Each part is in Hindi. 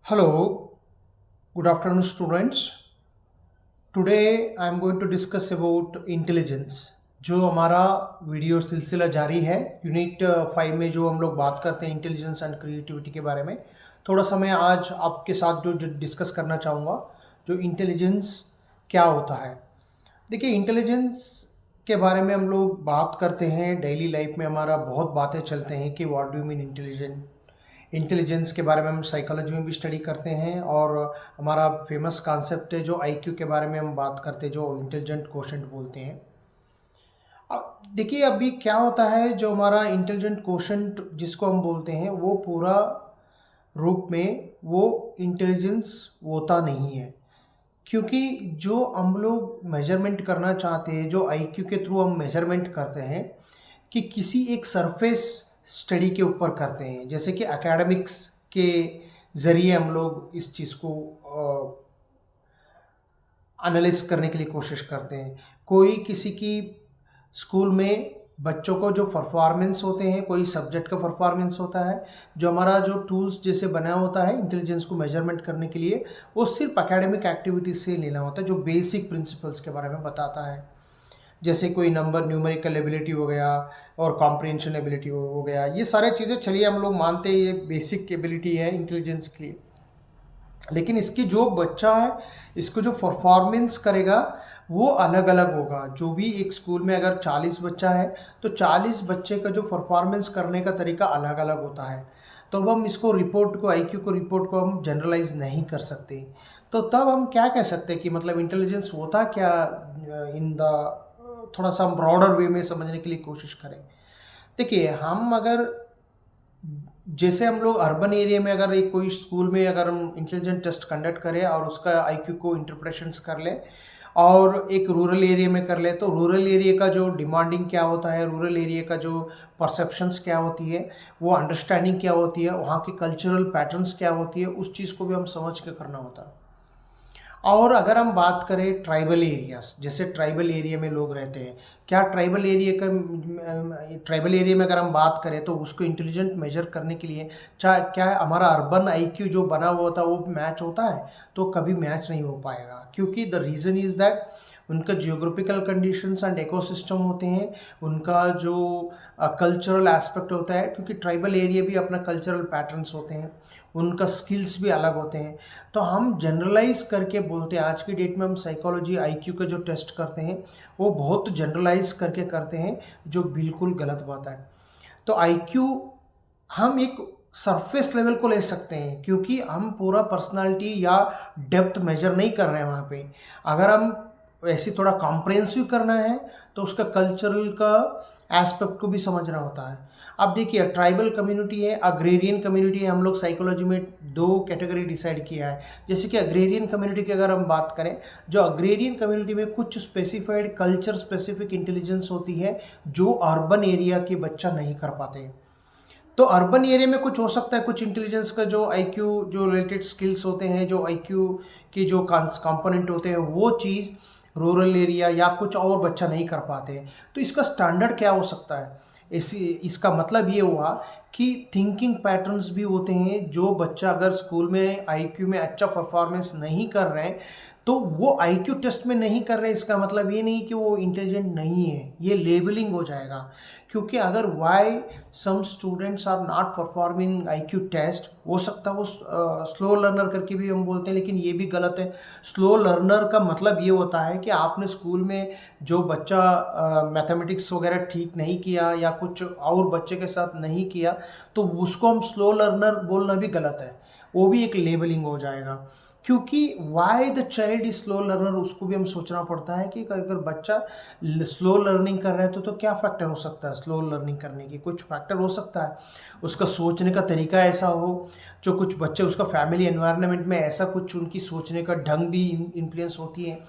Hello, good afternoon, students. Today I am going to discuss about intelligence. जो हमारा वीडियो सिलसिला जारी है यूनिट 5 में जो हम लोग बात करते हैं इंटेलिजेंस एंड क्रिएटिविटी के बारे में, थोड़ा सा मैं आज आपके साथ जो डिस्कस करना चाहूँगा जो इंटेलिजेंस क्या होता है। देखिए, इंटेलिजेंस के बारे में हम लोग बात करते हैं, डेली लाइफ में हमारा बहुत बातें चलते हैं कि what do you mean intelligent. Intelligence के बारे में हम साइकोलॉजी में भी स्टडी करते हैं और हमारा फेमस कॉन्सेप्ट है जो आईक्यू के बारे में हम बात करते हैं, जो इंटेलिजेंट क्वोशेंट बोलते हैं। अब देखिए, अभी क्या होता है, जो हमारा इंटेलिजेंट क्वोशेंट जिसको हम बोलते हैं वो पूरा रूप में वो इंटेलिजेंस होता नहीं है, क्योंकि जो हम लोग मेजरमेंट करना चाहते हैं, जो आईक्यू के थ्रू हम मेजरमेंट करते हैं कि किसी एक सरफेस स्टडी के ऊपर करते हैं, जैसे कि एकेडमिक्स के ज़रिए हम लोग इस चीज़ को एनालिस करने के लिए कोशिश करते हैं। कोई किसी की स्कूल में बच्चों को जो परफॉर्मेंस होते हैं, कोई सब्जेक्ट का परफॉर्मेंस होता है, जो हमारा जो टूल्स जैसे बना होता है इंटेलिजेंस को मेजरमेंट करने के लिए, वो सिर्फ एकेडमिक एक्टिविटीज से लेना होता है, जो बेसिक प्रिंसिपल्स के बारे में बताता है। जैसे कोई नंबर, न्यूमेरिकल एबिलिटी हो गया और कॉम्प्रिहेंशन एबिलिटी हो गया, ये सारे चीज़ें चलिए हम लोग मानते हैं ये बेसिक एबिलिटी है इंटेलिजेंस के लिए। लेकिन इसकी जो बच्चा है, इसको जो परफॉर्मेंस करेगा वो अलग अलग होगा। जो भी एक स्कूल में अगर 40 बच्चा है तो 40 बच्चे का जो परफॉर्मेंस करने का तरीका अलग अलग होता है। तो अब हम इसको रिपोर्ट को, आईक्यू को, रिपोर्ट को हम जनरलाइज नहीं कर सकते। तो तब हम क्या कह सकते हैं कि मतलब इंटेलिजेंस होता क्या इन द, थोड़ा सा हम ब्रॉडर वे में समझने के लिए कोशिश करें। देखिए, हम अगर जैसे हम लोग अर्बन एरिया में अगर एक कोई स्कूल में अगर हम इंटेलिजेंट टेस्ट कंडक्ट करें और उसका आईक्यू को इंटरप्रेशंस कर ले, और एक रूरल एरिया में कर ले, तो रूरल एरिया का जो डिमांडिंग क्या होता है, रूरल एरिया का जो परसेप्शंस क्या होती है, वो अंडरस्टैंडिंग क्या होती है, वहाँ की कल्चरल पैटर्न्स क्या होती है, उस चीज़ को भी हम समझ के करना होता है। और अगर हम बात करें ट्राइबल एरियाज, जैसे ट्राइबल एरिया में लोग रहते हैं, क्या ट्राइबल एरिया में अगर हम बात करें तो उसको इंटेलिजेंट मेजर करने के लिए चाहे क्या हमारा अर्बन आईक्यू जो बना हुआ होता है वो मैच होता है? तो कभी मैच नहीं हो पाएगा, क्योंकि द रीज़न इज़ दैट उनका जियोग्राफिकल कंडीशंस एंड इकोसिस्टम होते हैं, उनका जो कल्चरल एस्पेक्ट होता है, क्योंकि ट्राइबल एरिया भी अपना कल्चरल पैटर्न्स होते हैं, उनका स्किल्स भी अलग होते हैं। तो हम जनरलाइज करके बोलते हैं, आज की डेट में हम साइकोलॉजी आईक्यू का जो टेस्ट करते हैं वो बहुत जनरलाइज करके करते हैं, जो बिल्कुल गलत बात है। तो आईक्यू हम एक सरफेस लेवल को ले सकते हैं, क्योंकि हम पूरा पर्सनालिटी या डेप्थ मेजर नहीं कर रहे हैं वहाँ पे। अगर हम ऐसे थोड़ा कॉम्प्रहेंसिव करना है तो उसका कल्चरल का एस्पेक्ट को भी समझना होता है। अब देखिए, ट्राइबल कम्युनिटी है, अग्रेरियन कम्युनिटी है। हम लोग साइकोलॉजी में दो कैटेगरी डिसाइड किया है। जैसे कि अग्रेरियन कम्युनिटी की अगर हम बात करें, जो अग्रेरियन कम्युनिटी में कुछ स्पेसिफाइड कल्चर स्पेसिफिक इंटेलिजेंस होती है जो अर्बन एरिया के बच्चा नहीं कर पाते। तो अर्बन एरिया में कुछ हो सकता है, कुछ इंटेलिजेंस का जो आईक्यू, जो रिलेटेड स्किल्स होते हैं, जो आईक्यू के जो कंपोनेंट होते हैं, वो चीज़ रूरल एरिया या कुछ और बच्चा नहीं कर पाते। तो इसका स्टैंडर्ड क्या हो सकता है? इसका मतलब ये हुआ कि थिंकिंग पैटर्न्स भी होते हैं। जो बच्चा अगर स्कूल में आईक्यू में अच्छा परफॉर्मेंस नहीं कर रहे हैं तो वो आईक्यू टेस्ट में नहीं कर रहे, इसका मतलब ये नहीं कि वो इंटेलिजेंट नहीं है, ये लेबलिंग हो जाएगा। क्योंकि अगर why some students are not performing IQ test, हो सकता है वो स्लो लर्नर करके भी हम बोलते हैं, लेकिन ये भी गलत है। स्लो लर्नर का मतलब ये होता है कि आपने स्कूल में जो बच्चा मैथमेटिक्स वगैरह ठीक नहीं किया या कुछ और बच्चे के साथ नहीं किया, तो उसको हम स्लो लर्नर बोलना भी गलत है, वो भी एक लेबलिंग हो जाएगा। क्योंकि why the child is slow learner, उसको भी हम सोचना पड़ता है कि अगर बच्चा स्लो लर्निंग कर रहा है तो क्या फैक्टर हो सकता है स्लो लर्निंग करने की? कुछ फैक्टर हो सकता है, उसका सोचने का तरीका ऐसा हो, जो कुछ बच्चे उसका फैमिली एनवायरनमेंट में ऐसा कुछ उनकी सोचने का ढंग भी इन्फ्लुएंस होती है।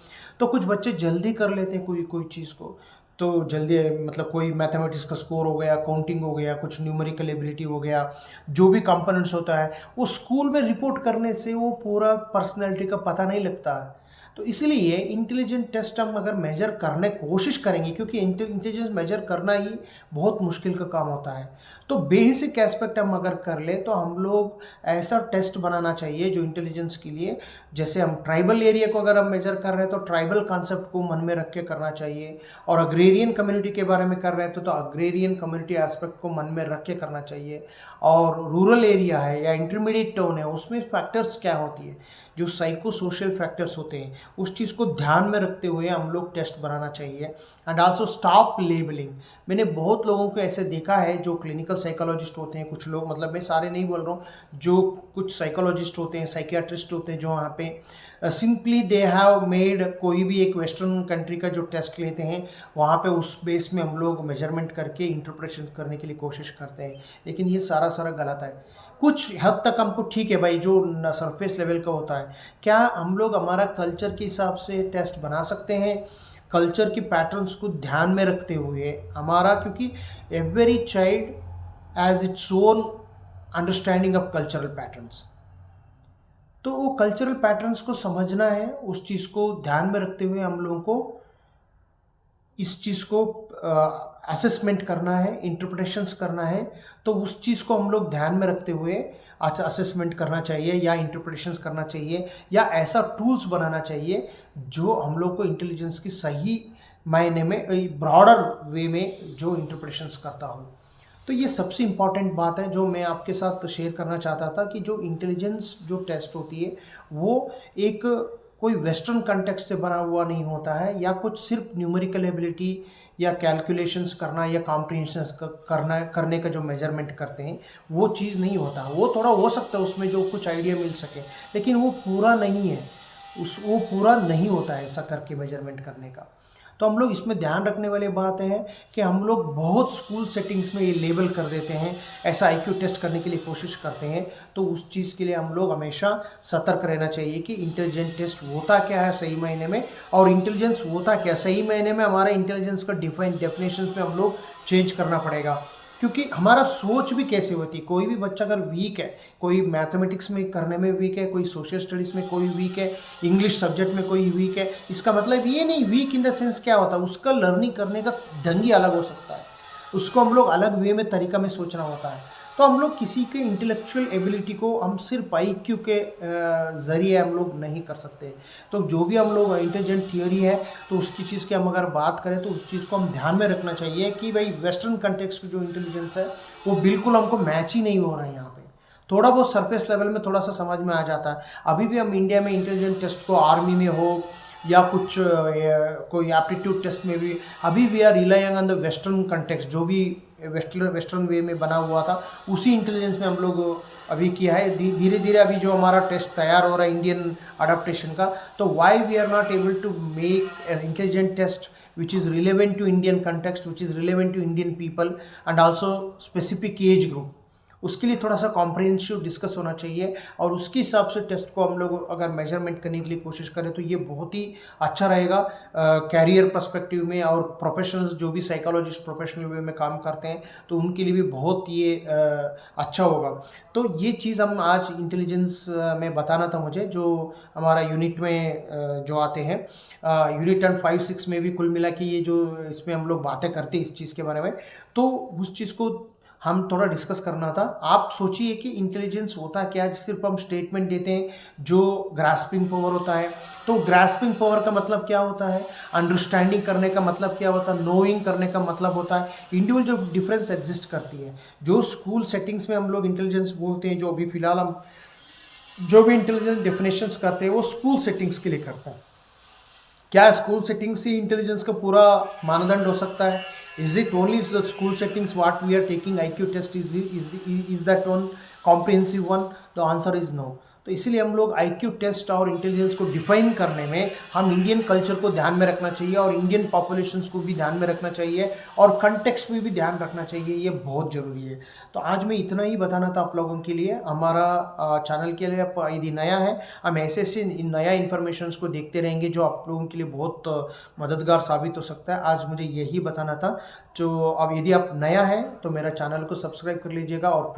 तो कुछ बच्चे जल्दी कर लेते हैं कोई कोई चीज़ को, तो जल्दी मतलब कोई मैथमेटिक्स का स्कोर हो गया, काउंटिंग हो गया, कुछ न्यूमेरिकल एबिलिटी हो गया, जो भी कंपोनेंट्स होता है वो स्कूल में रिपोर्ट करने से वो पूरा पर्सनैलिटी का पता नहीं लगता। तो इसलिए इंटेलिजेंट टेस्ट हम अगर मेजर करने कोशिश करेंगे, क्योंकि इंटेलिजेंस मेजर करना ही बहुत मुश्किल का काम होता है, तो बेसिक एस्पेक्ट हम अगर कर ले तो हम लोग ऐसा टेस्ट बनाना चाहिए जो इंटेलिजेंस के लिए, जैसे हम ट्राइबल एरिया को अगर हम मेजर कर रहे हैं तो ट्राइबल कॉन्सेप्ट को मन में रख के करना चाहिए, और अग्रेरियन कम्युनिटी के बारे में कर रहे हैं तो अग्रेरियन कम्युनिटी एस्पेक्ट को मन में रख के करना चाहिए। और रूरल एरिया है या इंटरमीडिएट टाउन है, उसमें फैक्टर्स क्या होती है, जो साइको सोशल फैक्टर्स होते हैं, उस चीज़ को ध्यान में रखते हुए हम लोग टेस्ट बनाना चाहिए। And also stop labelling. मैंने बहुत लोगों को ऐसे देखा है जो क्लिनिकल साइकोलॉजिस्ट होते हैं, कुछ लोग, मतलब मैं सारे नहीं बोल रहा हूँ, जो कुछ साइकोलॉजिस्ट होते हैं, साइकियाट्रिस्ट होते हैं, जो वहाँ पे सिंपली दे हैव मेड कोई भी एक वेस्टर्न कंट्री का जो टेस्ट लेते हैं, वहाँ पे उस बेस में हम लोग मेजरमेंट करके इंटरप्रेशन करने के लिए कोशिश करते हैं, लेकिन ये सारा गलत है। कुछ हद तक हमको ठीक है भाई, जो सरफेस लेवल का होता है, क्या हम लोग हमारा कल्चर के हिसाब से टेस्ट बना सकते हैं, कल्चर की पैटर्न्स को ध्यान में रखते हुए हमारा, क्योंकि every child as its own understanding of cultural patterns, तो वो कल्चरल पैटर्न्स को समझना है, उस चीज़ को ध्यान में रखते हुए हम लोगों को इस चीज़ को असेसमेंट करना है, इंटरप्रिटेशंस करना है, तो उस चीज़ को हम लोग ध्यान में रखते हुए अच्छा असेसमेंट करना चाहिए या इंटरप्रिटेशंस करना चाहिए, या ऐसा टूल्स बनाना चाहिए जो हम लोग को इंटेलिजेंस की सही मायने में ब्रॉडर वे में जो इंटरप्रिटेशंस करता हो। तो ये सबसे इम्पॉर्टेंट बात है जो मैं आपके साथ शेयर करना चाहता था, कि जो इंटेलिजेंस जो टेस्ट होती है वो एक कोई वेस्टर्न कंटेक्स्ट से बना हुआ नहीं होता है, या कुछ सिर्फ न्यूमेरिकल एबिलिटी या कैलकुलेशंस करना या कॉम्प्रिहेंशंस करने का जो मेजरमेंट करते हैं वो चीज़ नहीं होता। वो थोड़ा हो सकता है उसमें जो कुछ आइडिया मिल सके, लेकिन वो पूरा नहीं है, वो पूरा नहीं होता है ऐसा करके मेजरमेंट करने का। तो हम लोग इसमें ध्यान रखने वाली बात है कि हम लोग बहुत स्कूल सेटिंग्स में ये लेबल कर देते हैं, ऐसा आईक्यू टेस्ट करने के लिए कोशिश करते हैं, तो उस चीज़ के लिए हम लोग हमेशा सतर्क रहना चाहिए कि इंटेलिजेंट टेस्ट होता क्या है सही मायने में, और इंटेलिजेंस होता क्या सही मायने में। हमारा इंटेलिजेंस का डेफिनेशन में हम लोग चेंज करना पड़ेगा, क्योंकि हमारा सोच भी कैसे होती है। कोई भी बच्चा अगर वीक है, कोई मैथमेटिक्स में करने में वीक है, कोई सोशल स्टडीज़ में कोई वीक है, इंग्लिश सब्जेक्ट में कोई वीक है, इसका मतलब ये नहीं वीक इन द सेंस क्या होता है, उसका लर्निंग करने का ढंग ही अलग हो सकता है, उसको हम लोग अलग वे में तरीका में सोचना होता है। तो हम लोग किसी के इंटेलेक्चुअल एबिलिटी को हम सिर्फ IQ के ज़रिए हम लोग नहीं कर सकते। तो जो भी हम लोग इंटेलिजेंट थियोरी है, तो उसकी चीज़ की हम अगर बात करें तो उस चीज़ को हम ध्यान में रखना चाहिए कि भाई वेस्टर्न कंटेक्स्ट की जो इंटेलिजेंस है वो बिल्कुल हमको मैच ही नहीं हो रहा है। यहाँ पे थोड़ा बहुत सरफेस लेवल में थोड़ा सा समझ में आ जाता है। अभी भी हम इंडिया में इंटेलिजेंट टेस्ट को आर्मी में हो या कुछ कोई एप्टीट्यूड टेस्ट में भी अभी we are relying on the western context, जो भी वेस्टर्न वे में बना हुआ था उसी इंटेलिजेंस में हम लोग अभी किया है। धीरे धीरे अभी जो हमारा टेस्ट तैयार हो रहा है इंडियन अडेप्टेशन का, तो why we are not able to make an intelligent test which is relevant to Indian context, which is relevant to Indian people and also specific age group, उसके लिए थोड़ा सा कॉम्प्रिहेंसिव डिस्कस होना चाहिए, और उसके हिसाब से टेस्ट को हम लोग अगर मेजरमेंट करने के लिए कोशिश करें तो ये बहुत ही अच्छा रहेगा कैरियर पर्सपेक्टिव में, और प्रोफेशनल्स जो भी साइकोलॉजिस्ट प्रोफेशनल वे में काम करते हैं तो उनके लिए भी बहुत ये अच्छा होगा। तो ये चीज़ हम आज इंटेलिजेंस में बताना था मुझे, जो हमारा यूनिट में जो आते हैं, यूनिट 5-6 में भी कुल मिला के ये जो इसमें हम लोग बातें करते हैं इस चीज़ के बारे में, तो उस चीज़ को हम थोड़ा डिस्कस करना था। आप सोचिए कि इंटेलिजेंस होता क्या है, सिर्फ हम स्टेटमेंट देते हैं जो ग्रास्पिंग पावर होता है। तो ग्रास्पिंग पावर का मतलब क्या होता है, अंडरस्टैंडिंग करने का मतलब क्या होता है, नोइंग करने का मतलब होता है। इंडिविजुअल जो डिफरेंस एग्जिस्ट करती है, जो स्कूल सेटिंग्स में हम लोग इंटेलिजेंस बोलते हैं, जो अभी फिलहाल हम जो भी इंटेलिजेंस डेफिनेशंस करते हैं वो स्कूल सेटिंग्स के लिए करते हैं। क्या स्कूल सेटिंग्स से इंटेलिजेंस का पूरा मानदंड हो सकता है? Is it only the school settings what we are taking IQ test? Is that one comprehensive one? The answer is no. तो इसीलिए हम लोग IQ टेस्ट और इंटेलिजेंस को डिफाइन करने में हम इंडियन कल्चर को ध्यान में रखना चाहिए, और इंडियन पॉपुलेशंस को भी ध्यान में रखना चाहिए, और कंटेक्स्ट में भी ध्यान रखना चाहिए। ये बहुत ज़रूरी है। तो आज मैं इतना ही बताना था आप लोगों के लिए। हमारा चैनल के लिए आप यदि नया है, हम ऐसे नया इन्फॉर्मेशंस को देखते रहेंगे जो आप लोगों के लिए बहुत मददगार साबित हो सकता है। आज मुझे यही बताना था। तो अब यदि आप नया है तो मेरा चैनल को सब्सक्राइब कर लीजिएगा और